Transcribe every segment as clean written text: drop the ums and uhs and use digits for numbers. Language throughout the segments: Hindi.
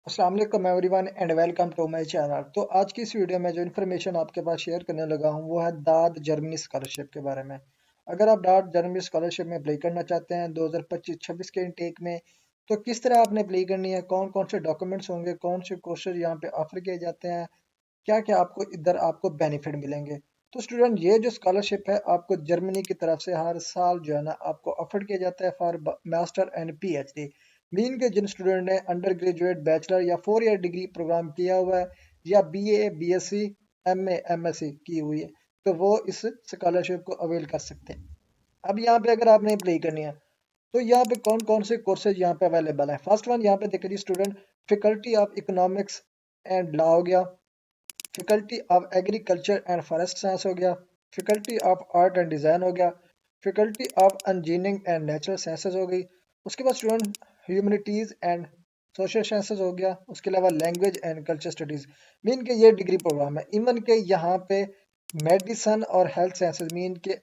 अस्सलाम वालेकुम everyone and welcome to my channel. तो आज की इस वीडियो में जो इन्फॉर्मेशन आपके पास शेयर करने लगा हूं वो है दाद जर्मनी स्कॉलरशिप के बारे में। अगर आप दाद जर्मनी स्कॉलरशिप में अप्लाई करना चाहते हैं 2025-26 के इनटेक में, तो किस तरह आपने अप्लाई करनी है, कौन कौन से डॉक्यूमेंट्स होंगे, कौन से कोर्सेज यहाँ पे ऑफर किए जाते हैं, क्या क्या आपको इधर आपको बेनिफिट मिलेंगे। तो स्टूडेंट, ये जो स्कॉलरशिप है आपको जर्मनी की तरफ से हर साल जो है ना आपको ऑफर किया जाता है for master and PhD. Mean के जिन स्टूडेंट ने अंडर ग्रेजुएट बैचलर या 4 ईयर डिग्री प्रोग्राम किया हुआ है या बीए बीएससी एमए एमएससी की हुई है, तो वो इस स्कॉलरशिप को अवेल कर सकते हैं। अब यहाँ पे अगर आपने अप्लाई करनी है तो यहाँ पे कौन कौन से कोर्सेज यहाँ पे अवेलेबल है। फर्स्ट वन यहाँ पे देखिए जी student, faculty of economics and law हो गया, faculty of agriculture and forest science हो गया, faculty of art and design हो गया, faculty of engineering and natural sciences हो गई। उसके बाद student humanities and social sciences हो गया। उसके अलावा language and culture studies. Mean के ये डिग्री प्रोग्राम है। इवन के यहाँ पे मेडिसन और हेल्थ साइंसेज मीन के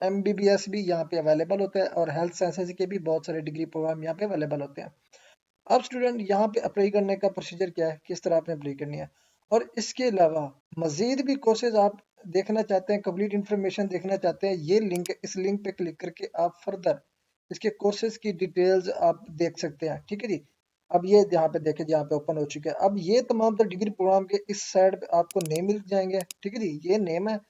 एमबीबीएस भी यहाँ पे अवेलेबल होता है और हेल्थ साइंसेज के भी बहुत सारे डिग्री प्रोग्राम यहाँ पे अवेलेबल होते हैं। अब स्टूडेंट, यहाँ पे अप्लाई करने का प्रोसीजर क्या है, किस तरह आपने अप्लाई करनी है, और इसके अलावा मजीद भी कोर्सेज आप देखना चाहते हैं, कंप्लीट इन्फॉर्मेशन देखना चाहते हैं, ये लिंक, इस लिंक पे क्लिक करके आप फर्दर इसके कोर्सेज की डिटेल्स आप देख सकते हैं। ठीक है जी। अब ये यहाँ पे देखें, यहाँ पे ओपन हो चुके हैं। अब ये तमाम तो डिग्री प्रोग्राम के इस साइड पे आपको नेम मिल जाएंगे। ठीक है जी, ये नेम है।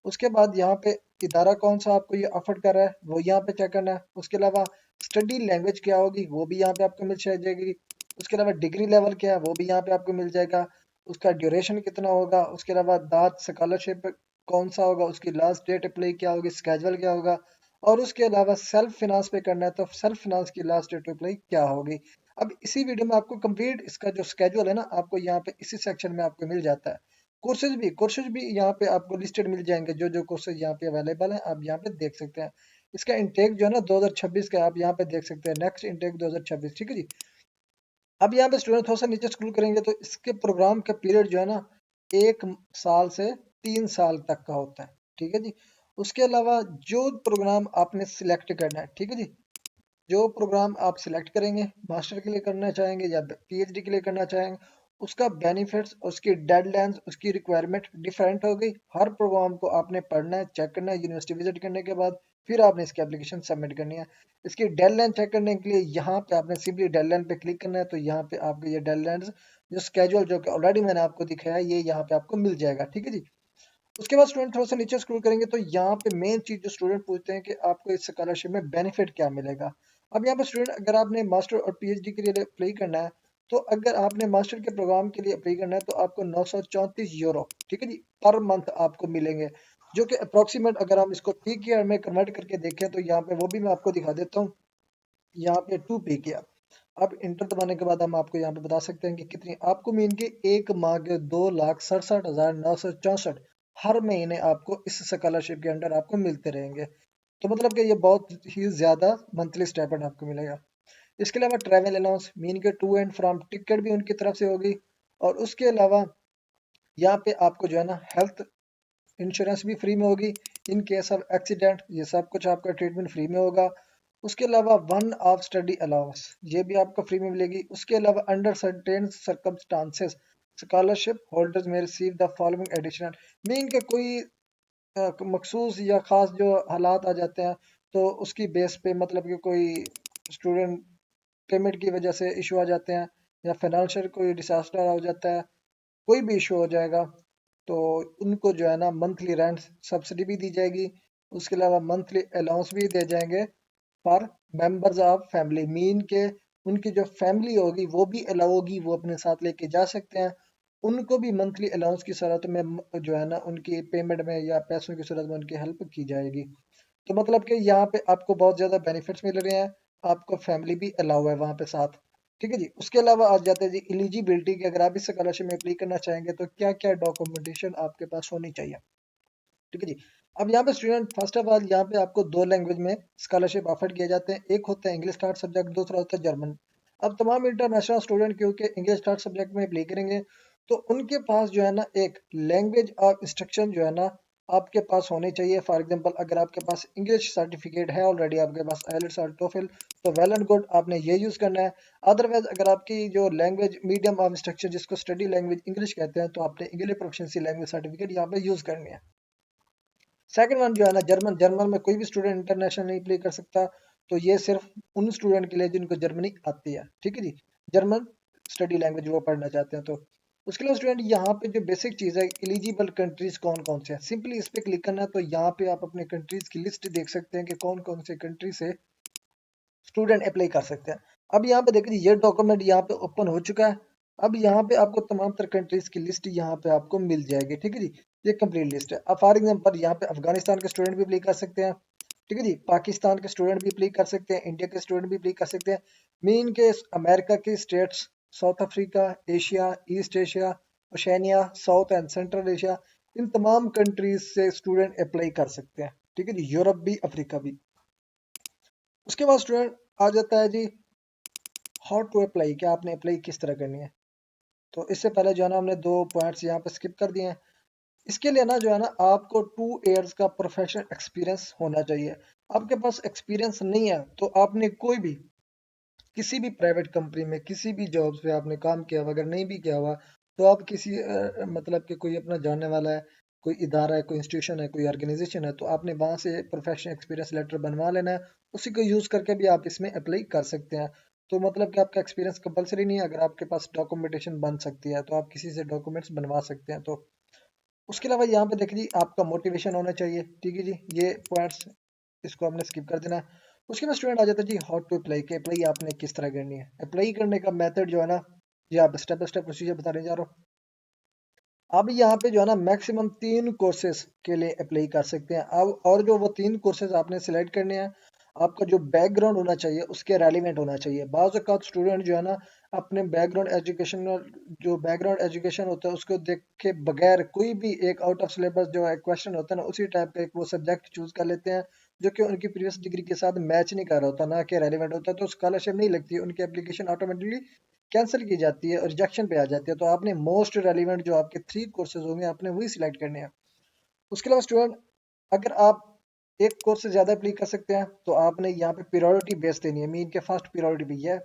उसके बाद यहाँ पे इदारा कौन सा आपको ये अफोर्ड कर रहा है वो यहाँ पे चेक करना है। उसके अलावा स्टडी लैंग्वेज क्या होगी वो भी यहाँ पे आपको मिल जाएगी। उसके अलावा डिग्री लेवल क्या है वो भी यहाँ पे आपको मिल जाएगा। उसका ड्यूरेशन कितना होगा, उसके अलावा दाद स्कॉलरशिप कौन सा होगा, उसकी लास्ट डेट अप्लाई क्या होगी, स्केजल क्या होगा, और उसके अलावा सेल्फ फिनांस पे करना है तो सेल्फ फिनांस की लास्ट डेट अप्लाई क्या होगी। अब इसी वीडियो में आपको कंप्लीट इसका जो स्केड्यूल है ना आपको यहाँ पे इसी सेक्शन में आपको मिल जाता है। कोर्सेज भी यहाँ पे आपको लिस्टेड मिल जाएंगे, जो जो कोर्सेज यहाँ पे अवेलेबल हैं आप यहाँ पे देख सकते हैं। इसका इंटेक जो है ना 2026 का आप यहाँ पे देख सकते हैं, नेक्स्ट इंटेक 2026। ठीक है जी। अब यहाँ पे स्टूडेंट थोड़ा सा नीचे स्क्रॉल करेंगे तो इसके प्रोग्राम का पीरियड जो है ना 1 साल से 3 साल तक का होता है। ठीक है जी। उसके अलावा जो प्रोग्राम आपने सिलेक्ट करना है, ठीक है जी, जो प्रोग्राम आप सिलेक्ट करेंगे, मास्टर के लिए करना चाहेंगे या पीएचडी के लिए करना चाहेंगे, उसका बेनिफिट्स, उसकी डेडलाइंस, उसकी रिक्वायरमेंट डिफरेंट हो गई। हर प्रोग्राम को आपने पढ़ना है, चेक करना है, यूनिवर्सिटी विजिट करने के बाद फिर आपने इसकी एप्लीकेशन सबमिट करनी है। इसकी डेडलाइन चेक करने के लिए यहाँ पे आपने सिंपली डेडलाइन पे क्लिक करना है, तो यहाँ पे आपको ये डेडलाइन जो स्केड्यूल जो कि ऑलरेडी मैंने आपको दिखाया है ये यहाँ पे आपको मिल जाएगा। ठीक है जी। उसके बाद स्टूडेंट थोड़ा सा नीचे स्क्रॉल करेंगे तो यहाँ पे मेन चीज जो स्टूडेंट पूछते हैं कि आपको इस स्कॉलरशिप में बेनिफिट क्या मिलेगा। अब यहाँ पर स्टूडेंट, अगर आपने मास्टर और पीएचडी के लिए अप्लाई करना है, तो अगर आपने मास्टर के प्रोग्राम के लिए अप्लाई करना है तो आपको 934 यूरो, ठीक है जी, पर मंथ आपको मिलेंगे, जो कि अप्रोक्सीमेट अगर हम इसको पी के में कन्वर्ट करके देखें तो यहाँ पे वो भी मैं आपको दिखा देता हूँ। यहाँ पे 2 पे किया। अब इंटर दबाने के बाद हम आपको यहाँ पे बता सकते हैं कि कितनी आपको मीन के एक माह के 2,67,964 हर महीने आपको इस स्कॉलरशिप के अंडर आपको मिलते रहेंगे। तो मतलब कि ये बहुत ही ज्यादा मंथली स्टाइपेंड आपको मिलेगा। इसके अलावा ट्रैवल अलाउंस मीन के टू एंड फ्रॉम टिकट भी उनकी तरफ से होगी। और उसके अलावा यहाँ पे आपको जो है ना हेल्थ इंश्योरेंस भी फ्री में होगी। इन केस ऑफ एक्सीडेंट ये सब कुछ आपका ट्रीटमेंट फ्री में होगा। उसके अलावा वन ऑफ स्टडी अलाउंस ये भी आपको फ्री में मिलेगी। उसके अलावा under certain circumstances scholarship holders में receive the following additional, mean के कोई मखसूस या ख़ास जो हालात आ जाते हैं तो उसकी बेस पे, मतलब कि कोई स्टूडेंट पेमेंट की वजह से इशू आ जाते हैं या फाइनेंशियल कोई डिसास्टर हो जाता है, कोई भी इशू हो जाएगा, तो उनको जो है ना मंथली रेंट सब्सिडी भी दी जाएगी। उसके अलावा मंथली अलाउंस भी दे जाएंगे for members of family, mean के उनकी जो फैमिली होगी वो भी अलाउ होगी, वो अपने साथ लेके जा सकते हैं। उनको भी मंथली अलाउंस की सूरत में जो है ना उनकी पेमेंट में या पैसों की सूरत में उनकी हेल्प की जाएगी। तो मतलब कि यहाँ पे आपको बहुत ज़्यादा बेनिफिट्स मिल रहे हैं, आपको फैमिली भी अलाउ है वहाँ पे साथ। ठीक है जी। उसके अलावा आ जाते हैं जी एलिजिबिलिटी की, अगर आप इस स्कॉलरशिप में अप्लाई करना चाहेंगे तो क्या क्या डॉक्यूमेंटेशन आपके पास होनी चाहिए। ठीक है जी। अब यहाँ पे स्टूडेंट फर्स्ट ऑफ ऑल यहाँ पे आपको 2 लैंग्वेज में स्कॉलरशिप ऑफर किए जाते हैं, एक होता है इंग्लिश स्टार्ट सब्जेक्ट, दूसरा होता है जर्मन। अब तमाम इंटरनेशनल स्टूडेंट क्योंकि इंग्लिश स्टार्ट सब्जेक्ट में अप्लाई करेंगे तो उनके पास जो है ना एक लैंग्वेज ऑफ इंस्ट्रक्शन जो है ना आपके पास होने चाहिए। फॉर एग्जांपल अगर आपके पास इंग्लिश सर्टिफिकेट है ऑलरेडी, आपके पास आइलेट्स और टोफल, तो वेल एंड गुड, आपने ये यूज़ करना है। अदरवाइज अगर आपकी जो लैंग्वेज मीडियम ऑफ इंस्ट्रक्शन जिसको स्टडी लैंग्वेज इंग्लिश कहते हैं, तो आपने इंग्लिश प्रोफिशिएंसी लैंग्वेज सर्टिफिकेट यहाँ पे यूज़ करनी है। सेकंड वन जो है ना जर्मन, जर्मन में कोई भी स्टूडेंट इंटरनेशनल नहीं अप्लाई कर सकता, तो ये सिर्फ उन स्टूडेंट के लिए जिनको जर्मनी आती है, ठीक है जी, जर्मन स्टडी लैंग्वेज वो पढ़ना चाहते हैं। तो उसके लिए स्टूडेंट यहाँ पे जो बेसिक चीज़ है, एलिजिबल कंट्रीज कौन कौन से हैं, सिंपली इस पे क्लिक करना है। तो यहाँ पे आप अपने कंट्रीज की लिस्ट देख सकते हैं कि कौन कौन से कंट्री से स्टूडेंट अप्लाई कर सकते हैं। अब यहाँ पे देखिए ये डॉक्यूमेंट यहाँ पे ओपन हो चुका है। अब यहाँ पे आपको तमाम तरह कंट्रीज की लिस्ट यहाँ पे आपको मिल जाएगी, ठीक है जी, ये कंप्लीट लिस्ट है। अब फॉर एग्जांपल यहाँ पे अफगानिस्तान के स्टूडेंट भी अप्लाई कर सकते हैं, ठीक है जी, पाकिस्तान के स्टूडेंट भी अप्लाई कर सकते हैं, इंडिया के स्टूडेंट भी अप्लाई कर सकते हैं, मेन के अमेरिका के states, South Africa, Asia, East Asia, Oceania, South and Central Asia, इन तमाम कंट्रीज से स्टूडेंट अप्लाई कर सकते हैं, ठीक है जी, यूरोप भी, अफ्रीका भी। उसके बाद स्टूडेंट आ जाता है जी हाउ टू अप्लाई, क्या आपने अप्लाई किस तरह करनी है। तो इससे पहले जो है ना हमने दो पॉइंट्स यहाँ पे स्किप कर दिए हैं। इसके लिए ना जो है ना आपको 2 ईयर्स का प्रोफेशनल एक्सपीरियंस होना चाहिए। आपके पास एक्सपीरियंस नहीं है तो आपने कोई भी किसी भी प्राइवेट कंपनी में किसी भी जॉब्स पे आपने काम किया हुआ, अगर नहीं भी किया हुआ तो आप किसी मतलब कि कोई अपना जानने वाला है, कोई इदारा है, कोई इंस्टीट्यूशन है, कोई ऑर्गेनाइजेशन है, तो आपने वहाँ से प्रोफेशनल एक्सपीरियंस लेटर बनवा लेना है। उसी को यूज़ करके भी आप इसमें अप्लाई कर सकते हैं। तो मतलब कि आपका एक्सपीरियंस कंपलसरी नहीं है, अगर आपके पास डॉक्यूमेंटेशन बन सकती है तो आप किसी से डॉक्यूमेंट्स बनवा सकते हैं। तो उसके अलावा यहाँ पे देखिए आपका मोटिवेशन होना चाहिए, ठीक है जी, ये पॉइंट्स इसको हमने स्किप कर देना है। उसके बाद स्टूडेंट आ जाता है जी हाउ टू अप्लाई, के अप्लाई आपने किस तरह करनी है। अप्लाई करने का मेथड जो है ना, ये आप स्टेप बाय स्टेप प्रोसीजर बताने जा रहा हूँ। अब यहाँ पे जो है ना मैक्सिमम 3 कोर्सेज के लिए अप्लाई कर सकते हैं। अब और जो वो 3 कोर्सेज आपने सिलेक्ट करने हैं, आपका जो बैकग्राउंड होना चाहिए उसके रेलिवेंट होना चाहिए। बाज़ औक़ात स्टूडेंट जो है ना अपने बैकग्राउंड एजुकेशनल, जो बैकग्राउंड एजुकेशन होता है उसको देख के बगैर कोई भी एक आउट ऑफ सिलेबस जो है क्वेश्चन होता है ना, उसी टाइप का एक वो सब्जेक्ट चूज कर लेते हैं जो कि उनकी प्रीवियस डिग्री के साथ मैच नहीं कर रहा होता, ना कि रेलिवेंट होता है, तो स्कॉलरशिप नहीं लगती है, उनकी एप्लीकेशन ऑटोमेटिकली कैंसिल की जाती है और रिजेक्शन पे आ जाती है। तो आपने मोस्ट रेलिवेंट जो आपके 3 कोर्सेज होंगे आपने वही सिलेक्ट करने हैं। उसके अलावा स्टूडेंट अगर आप एक कोर्स से ज़्यादा अप्लाई कर सकते हैं तो आपने यहाँ पे प्रायोरिटी बेस देनी है। मीन के फर्स्ट प्रायोरिटी पे ये है,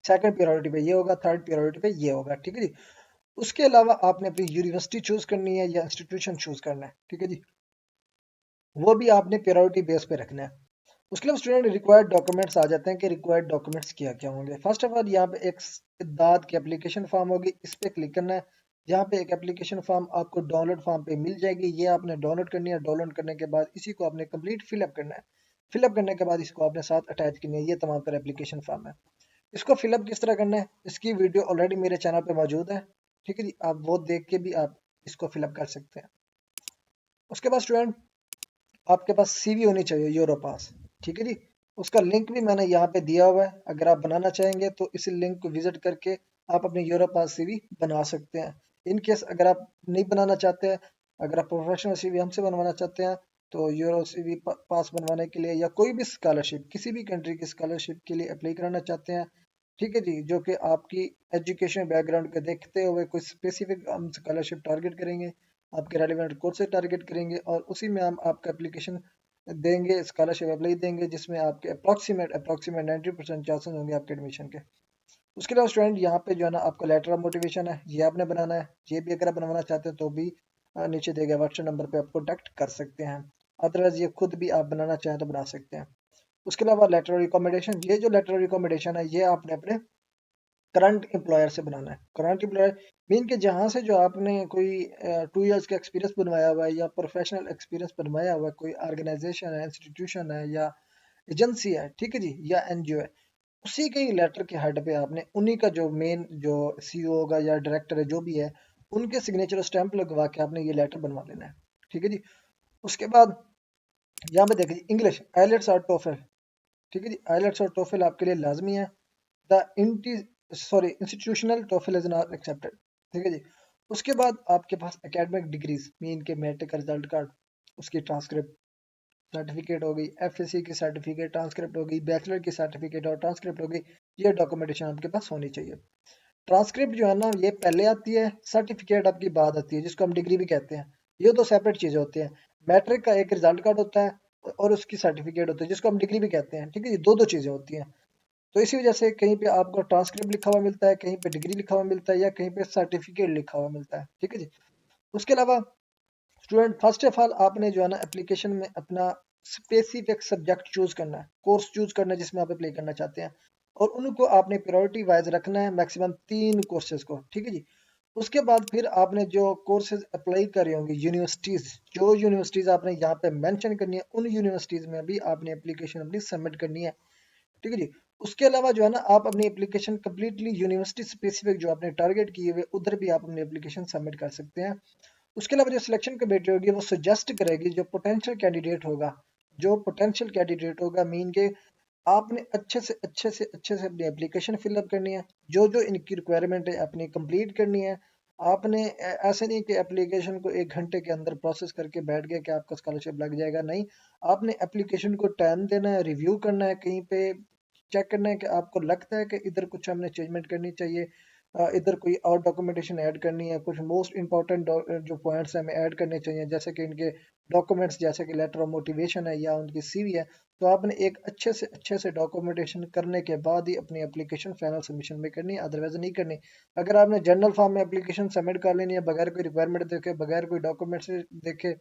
सेकंड प्रायोरिटी पे ये होगा, थर्ड प्रायोरिटी पे ये होगा, ठीक है जी। उसके अलावा आपने अपनी यूनिवर्सिटी चूज करनी है या इंस्टीट्यूशन चूज करना है, ठीक है जी, वो भी आपने प्रायोरिटी बेस पे रखना है। उसके लिए स्टूडेंट रिक्वायर्ड डॉक्यूमेंट्स आ जाते हैं कि रिक्वायर्ड डॉक्यूमेंट्स क्या क्या होंगे। फर्स्ट ऑफ ऑल यहाँ पे एक दाद की एप्लीकेशन फॉर्म होगी, इस पे क्लिक करना है। यहाँ पे एक एप्लीकेशन फॉर्म आपको डाउनलोड फॉर्म पे मिल जाएगी, ये आपने डाउनलोड करनी है। डाउनलोड करने के बाद इसी को आपने कंप्लीट फिलअप करना है। फिलअप करने के बाद इसको आपने साथ अटैच करनी है। ये तमाम तरह एप्लीकेशन फॉर्म है। इसको फिलअप किस तरह करना है, इसकी वीडियो ऑलरेडी मेरे चैनल पे मौजूद है, ठीक है जी, आप वो देख के भी आप इसको फिलअप कर सकते हैं। उसके बाद स्टूडेंट आपके पास सीवी होनी चाहिए यूरो पास, ठीक है जी, उसका लिंक भी मैंने यहाँ पे दिया हुआ है। अगर आप बनाना चाहेंगे तो इस लिंक को विजिट करके आप अपनी यूरो पास सीवी बना सकते हैं। इन केस अगर आप नहीं बनाना चाहते हैं, अगर आप प्रोफेशनल सीवी हमसे बनवाना चाहते हैं, तो यूरो सीवी पास बनवाने के लिए या कोई भी स्कॉलरशिप किसी भी कंट्री की स्कॉलरशिप के लिए अप्लाई कराना चाहते हैं, ठीक है जी, जो कि आपकी एजुकेशन बैकग्राउंड को देखते हुए कोई स्पेसिफिक हम स्कॉलरशिप टारगेट करेंगे, आपके रेलिवेंट कोर्स से टारगेट करेंगे और उसी में हम आपका एप्लीकेशन देंगे, स्कॉलरशिप अप्लाई देंगे, जिसमें आपके अप्रॉक्सीमेट अप्रॉक्सीमेट 90% चांसेस होंगे आपके एडमिशन के। उसके अलावा स्टूडेंट यहाँ पे जो है ना आपका लेटर ऑफ मोटिवेशन है, ये आपने बनाना है। ये भी अगर आप बनवाना चाहते हैं तो भी नीचे दिए गए व्हाट्सएप नंबर पे आप कॉन्टैक्ट कर सकते हैं। अदरवाइज ये खुद भी आप बनाना चाहें तो बना सकते हैं। उसके अलावा लेटर ऑफ रिकमेंडेशन, ये जो लेटर ऑफ रिकमेंडेशन है ये आपने अपने करंट एम्प्लॉयर से बनाना है। करंट एम्प्लॉयर मीन के जहाँ से जो आपने कोई 2 ईयर्स का एक्सपीरियंस बनवाया हुआ है या प्रोफेशनल एक्सपीरियंस बनवाया हुआ है, कोई ऑर्गेनाइजेशन है, इंस्टीट्यूशन है या एजेंसी है, ठीक है जी, या एनजीओ है, उसी के ही लेटर के हेड पे आपने उन्हीं का जो मेन जो सीईओ होगा या डायरेक्टर है जो भी है, उनके सिग्नेचर और स्टैंप लगवा के आपने ये लेटर बनवा लेना है, ठीक है जी। उसके बाद यहाँ पे देखिए इंग्लिश आइलेट्स और टोफल, ठीक है जी, आइलेट्स और टोफल आपके लिए लाजमी है। द इंटी sorry institutional TOEFL is not accepted, ठीक है जी। उसके बाद आपके पास एकेडमिक डिग्रीज मीन के मैट्रिक का रिजल्ट कार्ड, उसकी ट्रांसक्रिप्ट सर्टिफिकेट हो गई, एफएससी की सर्टिफिकेट ट्रांसक्रिप्ट हो गई, बैचलर की सर्टिफिकेट और ट्रांसक्रिप्ट हो गई, ये डॉक्यूमेंटेशन आपके पास होनी चाहिए। ट्रांसक्रिप्ट जो है ना ये पहले आती है, सर्टिफिकेट आपकी बाद आती है, जिसको हम डिग्री भी कहते हैं। ये दो सेपरेट चीजें होती हैं। मैट्रिक का एक रिजल्ट कार्ड होता है और उसकी सर्टिफिकेट होती है जिसको हम डिग्री भी कहते हैं, ठीक है, ये दो दो चीजें होती हैं। तो इसी वजह से कहीं पे आपको ट्रांसक्रिप्ट लिखा हुआ मिलता है, कहीं पे डिग्री लिखा हुआ मिलता है, या कहीं पे सर्टिफिकेट लिखा हुआ मिलता है, ठीक है जी। उसके अलावा स्टूडेंट फर्स्ट ऑफ ऑल आपने जो है ना एप्लीकेशन में अपना स्पेसिफिक सब्जेक्ट चूज करना है, कोर्स चूज करना है जिसमें आप अप्लाई करना चाहते हैं, और उनको आपने प्रायोरिटी वाइज रखना है, मैक्सिमम 3 कोर्सेज को, ठीक है जी। उसके बाद फिर आपने जो कोर्सेज अप्लाई करे होंगे, यूनिवर्सिटीज, जो यूनिवर्सिटीज आपने यहाँ पे मेंशन करनी है, उन यूनिवर्सिटीज में भी आपने एप्लीकेशन अपनी सबमिट करनी है, ठीक है जी। उसके अलावा जो है ना आप अपनी एप्लीकेशन कम्प्लीटली यूनिवर्सिटी स्पेसिफिक जो आपने टारगेट किए हुए उधर भी आप अपनी एप्लीकेशन सबमिट कर सकते हैं। उसके अलावा जो सिलेक्शन कमेटी होगी वो सजेस्ट करेगी जो पोटेंशियल कैंडिडेट होगा, जो पोटेंशियल कैंडिडेट होगा मीन के आपने अच्छे से अपनी एप्लीकेशन फिलअप करनी है, जो जो इनकी रिक्वायरमेंट है अपनी कंप्लीट करनी है। आपने ऐसे नहीं कि एप्लीकेशन को 1 घंटे के अंदर प्रोसेस करके बैठ गए कि आपका स्कॉलरशिप लग जाएगा, नहीं। आपने एप्लीकेशन को टाइम देना है, रिव्यू करना है, कहीं पे चेक करना है कि आपको लगता है कि इधर कुछ हमने चेंजमेंट करनी चाहिए, इधर कोई और डॉक्यूमेंटेशन ऐड करनी है, कुछ मोस्ट इंपॉर्टेंट जो पॉइंट्स हमें ऐड करने चाहिए जैसे कि इनके डॉक्यूमेंट्स, जैसे कि लेटर ऑफ मोटिवेशन है या उनकी सीवी है। तो आपने एक अच्छे से डॉक्यूमेंटेशन करने के बाद ही अपनी एप्लीकेशन फाइनल सबमिशन में करनी है, अदरवाइज नहीं करनी। अगर आपने जनरल फॉर्म में एप्लीकेशन सबमिट कर लेनी है बगैर कोई रिक्वायरमेंट देखे, बगैर कोई डॉक्यूमेंट्स देखे,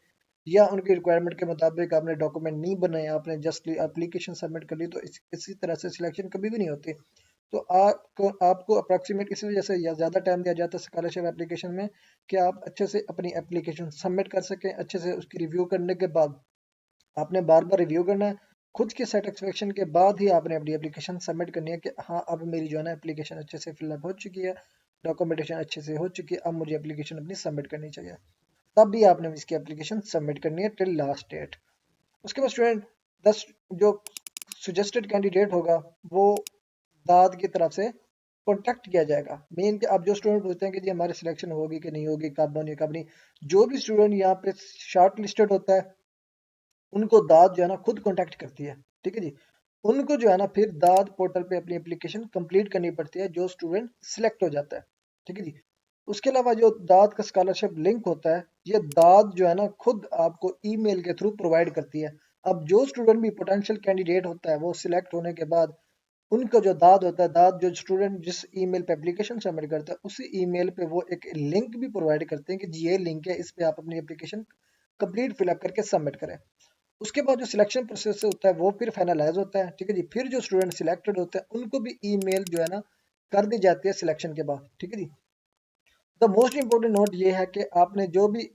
या उनकी रिक्वायरमेंट के मुताबिक आपने डॉक्यूमेंट नहीं बनाए, आपने जस्ट एप्लीकेशन सबमिट कर ली, तो इसी तरह से सिलेक्शन कभी भी नहीं होती। तो आपको अप्रॉक्सीमेट इसी वजह से या ज़्यादा टाइम दिया जाता है स्कॉलरशिप एप्लीकेशन में कि आप अच्छे से अपनी एप्लीकेशन सबमिट कर सकें, अच्छे से उसकी रिव्यू करने के बाद आपने बार बार रिव्यू करना है, खुद की सेटिस्फेक्शन के बाद ही आपने अपनी एप्लीकेशन सबमिट करनी है कि हाँ अब मेरी जो है ना एप्लीकेशन अच्छे से फिलअप हो चुकी है, डॉक्यूमेंटेशन अच्छे से हो चुकी है, अब मुझे एप्लीकेशन अपनी सबमिट करनी चाहिए। तब भी आपने इसकी एप्लीकेशन सबमिट करनी है टिल लास्ट डेट। उसके बाद स्टूडेंट 10 जो सजेस्टेड कैंडिडेट होगा वो दाद की तरफ से कॉन्टेक्ट किया जाएगा। मेन कि अब जो स्टूडेंट पूछते हैं कि जी हमारी सिलेक्शन होगी कि नहीं होगी, कब होनी कब नहीं, जो भी स्टूडेंट यहाँ पे शॉर्ट लिस्टेड होता है उनको दाद जो है ना खुद कांटेक्ट करती है, ठीक है जी। उनको जो है ना फिर दाद पोर्टल पे अपनी एप्लीकेशन कंप्लीट करनी पड़ती है जो स्टूडेंट सिलेक्ट हो जाता है, ठीक है जी। उसके अलावा जो दाद का स्कॉलरशिप लिंक होता है, ये दाद जो है ना खुद आपको ईमेल के थ्रू प्रोवाइड करती है। अब जो स्टूडेंट भी पोटेंशियल कैंडिडेट होता है वो सिलेक्ट होने के बाद उनका जो दाद होता है, दाद जो स्टूडेंट जिस ईमेल पे एप्लीकेशन सबमिट करता है उसी ईमेल पे वो एक लिंक भी प्रोवाइड करते हैं कि जी ये लिंक है, इस पे आप अपनी एप्लीकेशन कंप्लीट फिलअप करके सबमिट करें। उसके बाद जो सिलेक्शन प्रोसेस होता है वो फिर फाइनलाइज होता है, ठीक है जी। फिर जो स्टूडेंट सिलेक्टेड होते हैं उनको भी ईमेल जो है ना कर दी जाती है सिलेक्शन के बाद, ठीक है जी। द मोस्ट इंपॉर्टेंट नोट ये है कि आपने जो भी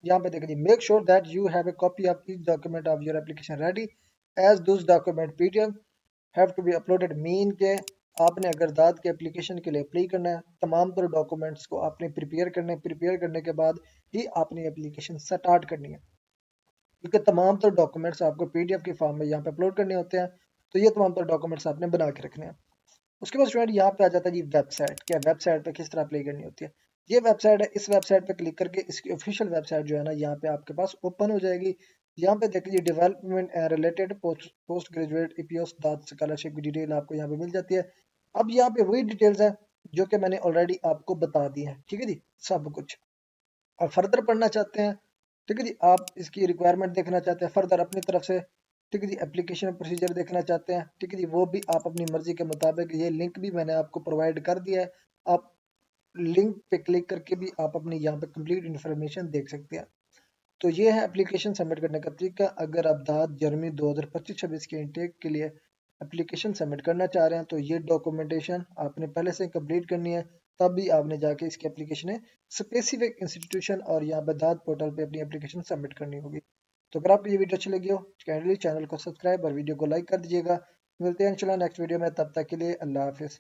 यहाँ पे देखिए, make sure that you have a copy of each document of your application ready as those document PDF have to be uploaded. Mean के आपने अगर दाद के एप्लीकेशन के लिए अप्लाई करना है, तमाम तरह डॉक्यूमेंट्स को आपने प्रिपेयर करने हैं, प्रिपेयर करने के बाद ही आपने एप्लीकेशन स्टार्ट करनी है, क्योंकि तमाम तरह डॉक्यूमेंट्स आपको पीडीएफ के फॉर्म में यहाँ पे अपलोड करने होते हैं। तो ये तमाम तरह डॉक्यूमेंट्स आपने बना के रखने हैं। उसके बाद स्टूडेंट यहाँ पे आ जाता है जी वेबसाइट, क्या वेबसाइट पे किस तरह अप्लाई करनी होती है। ये वेबसाइट है, इस वेबसाइट पे क्लिक करके इसकी ऑफिशियल वेबसाइट जो है ना यहाँ पे आपके पास ओपन हो जाएगी। यहाँ पे देख लीजिए development related post graduate EPS दाद स्कॉलरशिप की डिटेल आपको यहाँ पे मिल जाती है। अब यहाँ पे वही डिटेल्स है जो कि मैंने ऑलरेडी आपको बता दी है, ठीक है जी, सब कुछ। और फर्दर पढ़ना चाहते हैं, ठीक है जी, आप इसकी रिक्वायरमेंट देखना चाहते हैं फर्दर अपनी तरफ से, ठीक है जी, एप्लीकेशन प्रोसीजर देखना चाहते हैं, ठीक है जी, वो भी आप अपनी मर्जी के मुताबिक, ये लिंक भी मैंने आपको प्रोवाइड कर दिया है, आप लिंक पे क्लिक करके भी आप अपनी यहाँ पे कंप्लीट इन्फॉर्मेशन देख सकते हैं। तो ये है एप्लीकेशन सबमिट करने का तरीका। अगर आप दाद जर्मनी 2025-26 के इनटेक के लिए एप्लीकेशन सबमिट करना चाह रहे हैं तो ये डॉक्यूमेंटेशन आपने पहले से कंप्लीट करनी है, तब भी आपने जाके इसकी एप्लीकेशन है स्पेसिफिक इंस्टीट्यूशन और यहाँ पे दाद पोर्टल पे अपनी एप्लीकेशन सबमिट करनी होगी। तो अगर आपको ये वीडियो अच्छी लगी हो काइंडली चैनल को सब्सक्राइब और वीडियो को लाइक कर दीजिएगा। मिलते हैं इंशाल्लाह नेक्स्ट वीडियो में, तब तक के लिए अल्लाह हाफिज़।